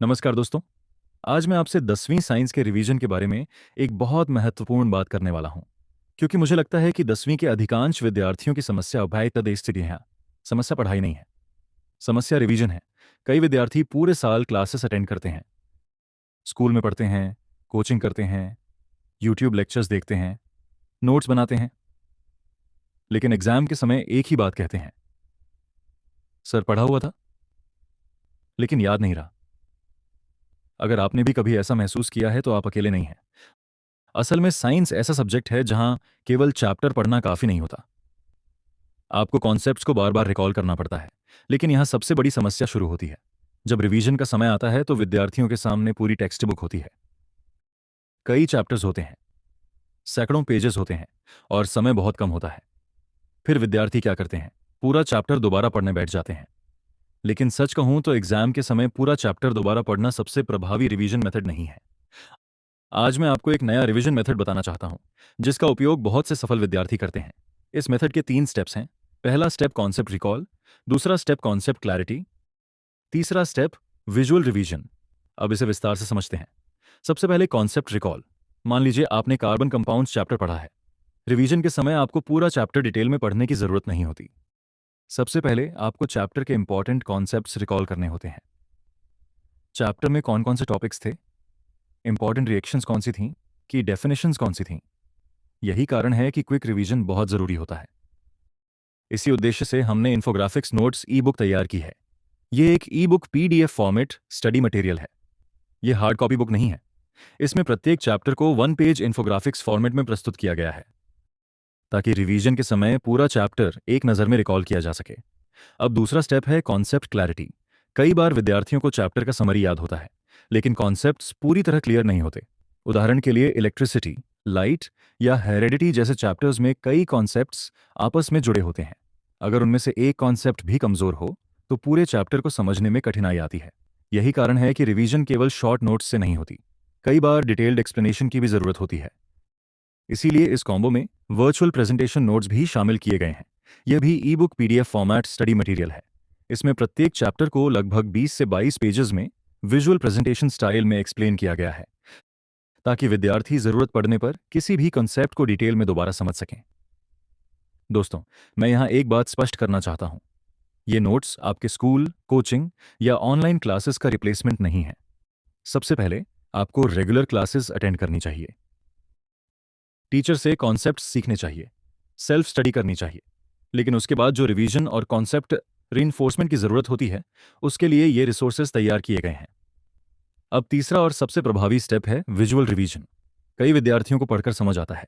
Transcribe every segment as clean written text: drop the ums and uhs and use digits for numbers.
नमस्कार दोस्तों। आज मैं आपसे 10वीं साइंस के रिवीजन के बारे में एक बहुत महत्वपूर्ण बात करने वाला हूं, क्योंकि मुझे लगता है कि 10वीं के अधिकांश विद्यार्थियों की समस्या अभ्यास स्थिति है। समस्या पढ़ाई नहीं है, समस्या रिवीजन है। कई विद्यार्थी पूरे साल क्लासेस अटेंड करते हैं, स्कूल में पढ़ते हैं, कोचिंग करते हैं, यूट्यूब लेक्चर्स देखते हैं, नोट्स बनाते हैं, लेकिन एग्जाम के समय एक ही बात कहते हैं, सर पढ़ा हुआ था लेकिन याद नहीं रहा। अगर आपने भी कभी ऐसा महसूस किया है तो आप अकेले नहीं हैं। असल में साइंस ऐसा सब्जेक्ट है जहां केवल चैप्टर पढ़ना काफी नहीं होता, आपको कॉन्सेप्ट्स को बार बार रिकॉल करना पड़ता है। लेकिन यहां सबसे बड़ी समस्या शुरू होती है जब रिवीजन का समय आता है तो विद्यार्थियों के सामने पूरी टेक्स्ट बुक होती है, कई चैप्टर्स होते हैं, सैकड़ों पेजेस होते हैं और समय बहुत कम होता है। फिर विद्यार्थी क्या करते हैं, पूरा चैप्टर दोबारा पढ़ने बैठ जाते हैं। लेकिन सच कहूं तो एग्जाम के समय पूरा चैप्टर दोबारा पढ़ना सबसे प्रभावी रिवीजन मेथड नहीं है। आज मैं आपको एक नया रिवीजन मेथड बताना चाहता हूं जिसका उपयोग बहुत से सफल विद्यार्थी करते हैं। इस मेथड के 3 स्टेप्स हैं। पहला स्टेप कॉन्सेप्ट रिकॉल, दूसरा स्टेप कॉन्सेप्ट क्लैरिटी, तीसरा स्टेप विजुअल रिवीजन। अब इसे विस्तार से समझते हैं। सबसे पहले कॉन्सेप्ट रिकॉल। मान लीजिए आपने कार्बन कंपाउंड्स चैप्टर पढ़ा है। रिवीजन के समय आपको पूरा चैप्टर डिटेल में पढ़ने की जरूरत नहीं होती। सबसे पहले आपको चैप्टर के इंपॉर्टेंट कॉन्सेप्ट्स रिकॉल करने होते हैं। चैप्टर में कौन कौन से टॉपिक्स थे, इंपॉर्टेंट रिएक्शंस कौन सी थीं, की डेफिनेशंस कौन सी थीं। यही कारण है कि क्विक रिवीजन बहुत जरूरी होता है। इसी उद्देश्य से हमने इन्फोग्राफिक्स नोट्स ई बुक तैयार की है। ये एक ई book PDF format study material है। ये हार्ड कॉपी बुक नहीं है। इसमें प्रत्येक चैप्टर को 1 पेज इन्फोग्राफिक्स फॉर्मेट में प्रस्तुत किया गया है ताकि रिवीजन के समय पूरा चैप्टर एक नज़र में रिकॉल किया जा सके। अब दूसरा स्टेप है कॉन्सेप्ट क्लैरिटी। कई बार विद्यार्थियों को चैप्टर का समरी याद होता है लेकिन कॉन्सेप्ट्स पूरी तरह क्लियर नहीं होते। उदाहरण के लिए इलेक्ट्रिसिटी, लाइट या हेरेडिटी जैसे चैप्टर्स में कई कॉन्सेप्ट्स आपस में जुड़े होते हैं। अगर उनमें से एक कॉन्सेप्ट भी कमजोर हो तो पूरे चैप्टर को समझने में कठिनाई आती है। यही कारण है कि रिवीजन केवल शॉर्ट नोट्स से नहीं होती, कई बार डिटेल्ड एक्सप्लेनेशन की भी जरूरत होती है। इसीलिए इस कॉम्बो में वर्चुअल प्रेजेंटेशन नोट्स भी शामिल किए गए हैं। यह भी ई book PDF format study material है। इसमें प्रत्येक चैप्टर को लगभग 20 से 22 पेजेस में विजुअल प्रेजेंटेशन स्टाइल में एक्सप्लेन किया गया है ताकि विद्यार्थी जरूरत पड़ने पर किसी भी कॉन्सेप्ट को डिटेल में दोबारा समझ सकें। दोस्तों, मैं यहां एक बात स्पष्ट करना चाहता हूं, ये नोट्स आपके स्कूल, कोचिंग या ऑनलाइन क्लासेस का रिप्लेसमेंट नहीं है। सबसे पहले आपको रेगुलर क्लासेस अटेंड करनी चाहिए, टीचर से कॉन्सेप्ट सीखने चाहिए, सेल्फ स्टडी करनी चाहिए। लेकिन उसके बाद जो रिवीजन और कॉन्सेप्ट रीइंफोर्समेंट की जरूरत होती है उसके लिए ये रिसोर्सेज तैयार किए गए हैं। अब तीसरा और सबसे प्रभावी स्टेप है विजुअल रिवीजन। कई विद्यार्थियों को पढ़कर समझ आता है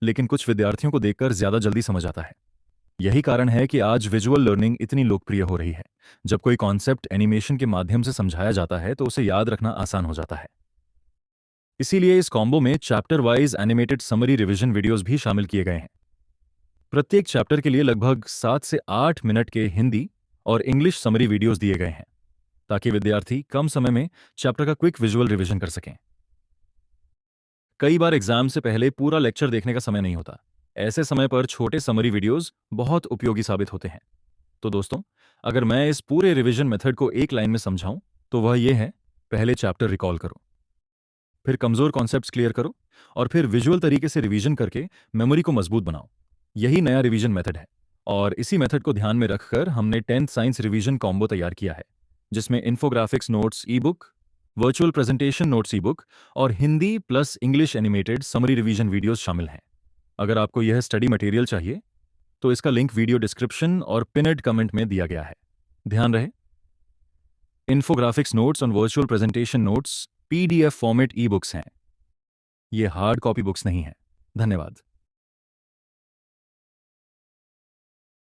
लेकिन कुछ विद्यार्थियों को देखकर ज्यादा जल्दी समझ आता है। यही कारण है कि आज विजुअल लर्निंग इतनी लोकप्रिय हो रही है। जब कोई कॉन्सेप्ट एनिमेशन के माध्यम से समझाया जाता है तो उसे याद रखना आसान हो जाता है। इसीलिए इस कॉम्बो में chapter wise animated summary revision videos भी शामिल किए गए हैं। प्रत्येक चैप्टर के लिए लगभग 7 से 8 मिनट के हिंदी और इंग्लिश समरी वीडियोस दिए गए हैं ताकि विद्यार्थी कम समय में चैप्टर का क्विक विजुअल रिवीजन कर सकें। कई बार एग्जाम से पहले पूरा लेक्चर देखने का समय नहीं होता। ऐसे समय पर छोटे समरी वीडियोस बहुत उपयोगी साबित होते हैं। तो दोस्तों, अगर मैं इस पूरे रिवीजन मेथड को एक लाइन में समझाऊं तो वह यह है, पहले चैप्टर रिकॉल करो, फिर कमजोर कॉन्सेप्ट्स क्लियर करो और फिर विजुअल तरीके से रिवीजन करके मेमोरी को मजबूत बनाओ। यही नया रिवीजन मेथड है और इसी मेथड को ध्यान में रखकर हमने 10th साइंस रिवीजन कॉम्बो तैयार किया है जिसमें infographics notes e book, virtual presentation notes e book और Hindi plus English animated summary revision videos शामिल हैं। अगर आपको यह स्टडी मटेरियल चाहिए तो इसका लिंक वीडियो डिस्क्रिप्शन और पिनड कमेंट में दिया गया है। ध्यान रहे, इन्फोग्राफिक्स नोट्स और virtual presentation notes PDF format e books हैं, ये हार्ड कॉपी बुक्स नहीं हैं। धन्यवाद।